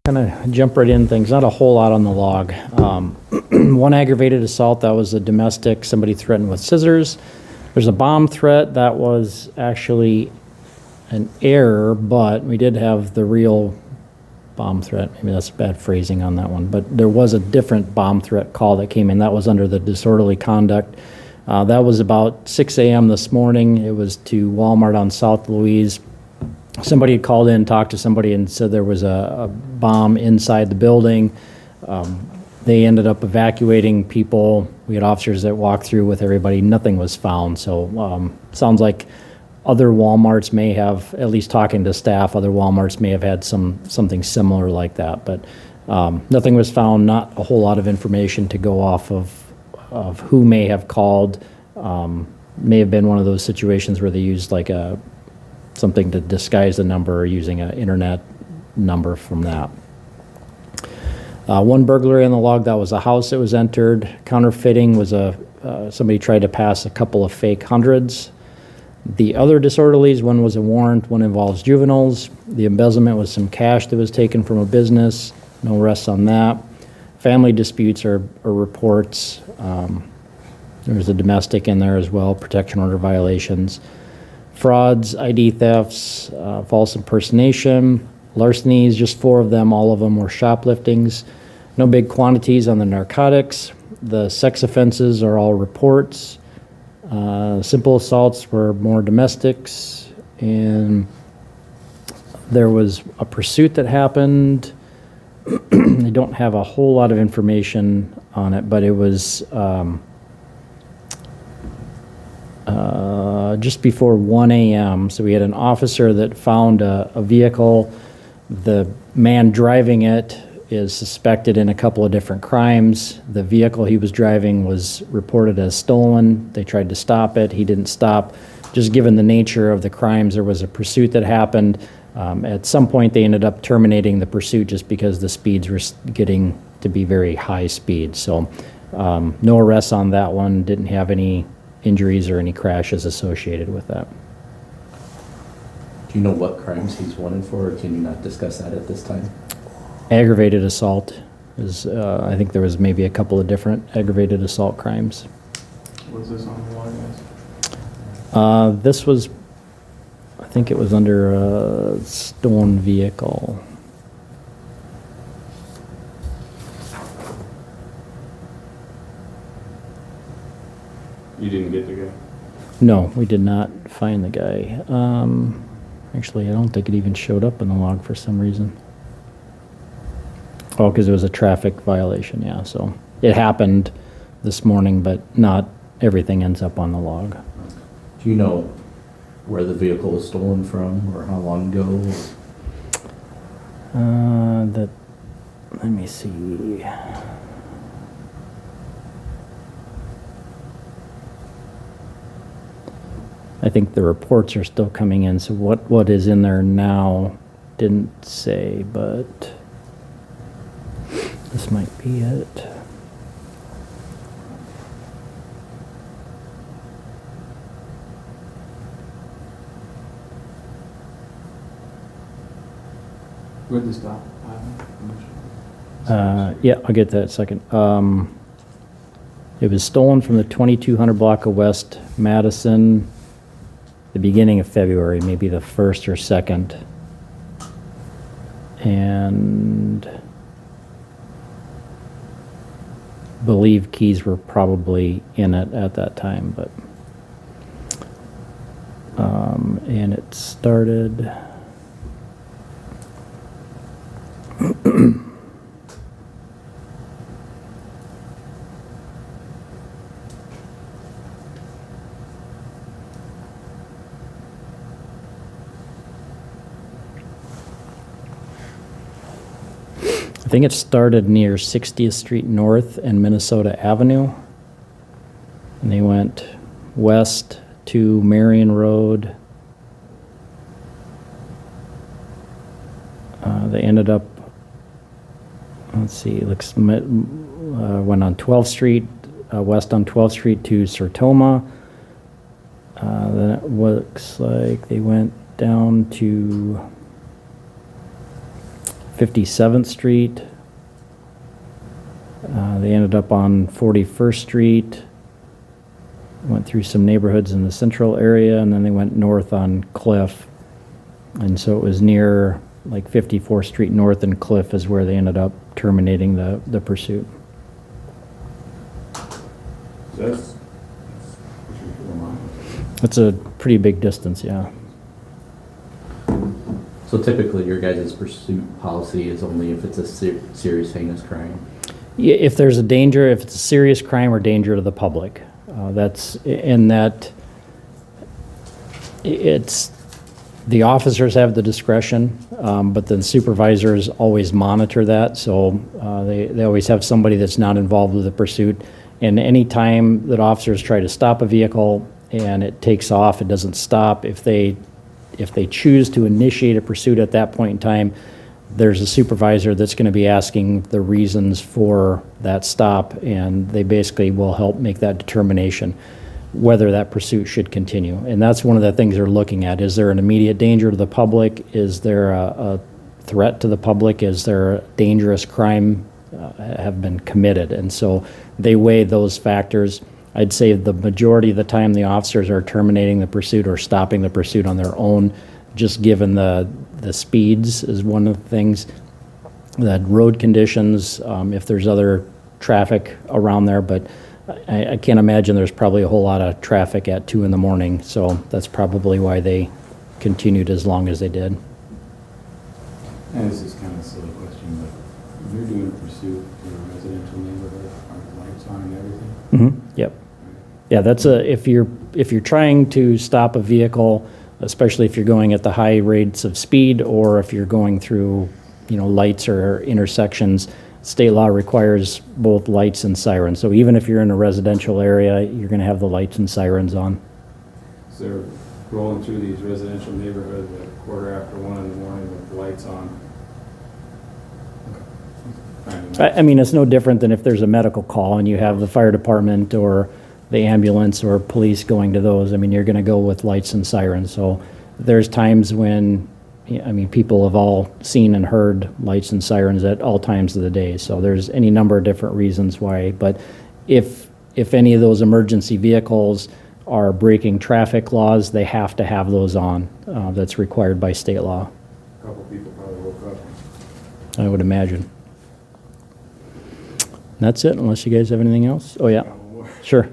Kind of jump right in things. Not a whole lot on the log. One aggravated assault, that was a domestic. Somebody threatened with scissors. There's a bomb threat. That was actually an error, but we did have the real bomb threat. Maybe that's bad phrasing on that one. But there was a different bomb threat call that came in. That was under the disorderly conduct. That was about 6 a.m. this morning. It was to Walmart on South Louise. Somebody had called in, talked to somebody, and said there was a bomb inside the building. They ended up evacuating people. We had officers that walked through with everybody. Nothing was found. So sounds like other Walmarts may have, at least talking to staff, other Walmarts may have had something similar like that. But nothing was found. Not a whole lot of information to go off of who may have called. May have been one of those situations where they used like something to disguise the number, or using an internet number from that. One burglary on the log, that was a house that was entered. Counterfeiting was somebody tried to pass a couple of fake hundreds. The other disorderlies, one was a warrant, one involves juveniles. The embezzlement was some cash that was taken from a business. No arrests on that. Family disputes are reports. There was a domestic in there as well, protection order violations. Frauds, ID thefts, false impersonation, larcenies, just 4 of them. All of them were shopliftings. No big quantities on the narcotics. The sex offenses are all reports. Simple assaults were more domestics. And there was a pursuit that happened. They don't have a whole lot of information on it, but it was just before 1 a.m. So we had an officer that found a vehicle. The man driving it is suspected in a couple of different crimes. The vehicle he was driving was reported as stolen. They tried to stop it. He didn't stop. Just given the nature of the crimes, there was a pursuit that happened. At some point, they ended up terminating the pursuit just because the speeds were getting to be very high speeds. So no arrests on that one. Didn't have any injuries or any crashes associated with that. Do you know what crimes he's wanted for, or can you not discuss that at this time? Aggravated assault is, I think there was maybe a couple of different aggravated assault crimes. Was this on the log, guys? This was, I think it was under a stolen vehicle. You didn't get the guy? No, we did not find the guy. Actually, I don't think it even showed up in the log for some reason. Oh, because it was a traffic violation, yeah. So it happened this morning, but not everything ends up on the log. Do you know where the vehicle was stolen from, or how long ago? Let me see. I think the reports are still coming in, so what is in there now didn't say, but this might be it. Where'd they stop? Yeah, I'll get to that in a second. It was stolen from the 2200 block of West Madison, the beginning of February, maybe the 1st or 2nd. And believe keys were probably in it at that time, but and it started I think it started near 60th Street North and Minnesota Avenue. And they went west to Marion Road. They ended up, let's see, went on 12th Street, west on 12th Street to Sertoma. Then it looks like they went down to 57th Street. They ended up on 41st Street, went through some neighborhoods in the central area, and then they went north on Cliff. And so it was near like 54th Street North and Cliff is where they ended up terminating the pursuit. That's It's a pretty big distance, yeah. So typically, your guys' pursuit policy is only if it's a serious heinous crime? Yeah, if there's a danger, if it's a serious crime or danger to the public, that's in that. It's the officers have the discretion, but the supervisors always monitor that. So they always have somebody that's not involved with the pursuit. And any time that officers try to stop a vehicle and it takes off, it doesn't stop. If they choose to initiate a pursuit at that point in time, there's a supervisor that's going to be asking the reasons for that stop, and they basically will help make that determination whether that pursuit should continue. And that's one of the things they're looking at. Is there an immediate danger to the public? Is there a threat to the public? Is there a dangerous crime have been committed? And so they weigh those factors. I'd say the majority of the time the officers are terminating the pursuit or stopping the pursuit on their own, just given the speeds is one of the things. The road conditions, if there's other traffic around there, but I can't imagine there's probably a whole lot of traffic at 2 in the morning, so that's probably why they continued as long as they did. And this is kind of a silly question, but if you're doing a pursuit in a residential neighborhood, are the lights on and everything? Yep. Yeah, that's if you're trying to stop a vehicle, especially if you're going at the high rates of speed or if you're going through, lights or intersections, state law requires both lights and sirens. So even if you're in a residential area, you're going to have the lights and sirens on. So they're rolling through these residential neighborhoods at 1:15 in the morning with the lights on. Okay. I mean, it's no different than if there's a medical call and you have the fire department or the ambulance or police going to those. I mean, you're going to go with lights and sirens. So there's times when, people have all seen and heard lights and sirens at all times of the day. So there's any number of different reasons why. But if any of those emergency vehicles are breaking traffic laws, they have to have those on. That's required by state law, A couple people probably woke up. I would imagine. That's it, unless you guys have anything else? Oh, yeah, Got one more. sure.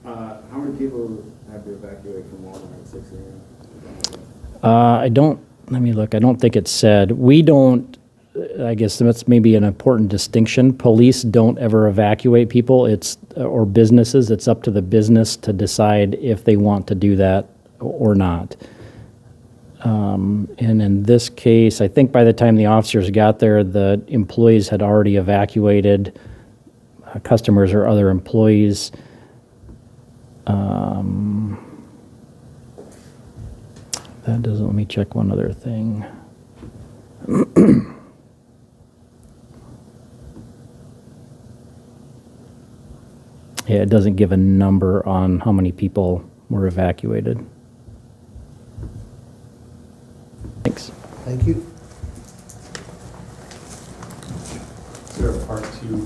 How many people have to evacuate from Walmart at 6 a.m.? Let me look. I don't think it said. We don't, I guess that's maybe an important distinction. Police don't ever evacuate people. Or businesses. It's up to the business to decide if they want to do that or not. And in this case, I think by the time the officers got there, the employees had already evacuated, customers or other employees. That doesn't, let me check one other thing. Yeah, it doesn't give a number on how many people were evacuated. Thanks. Thank you. Is there a part 2?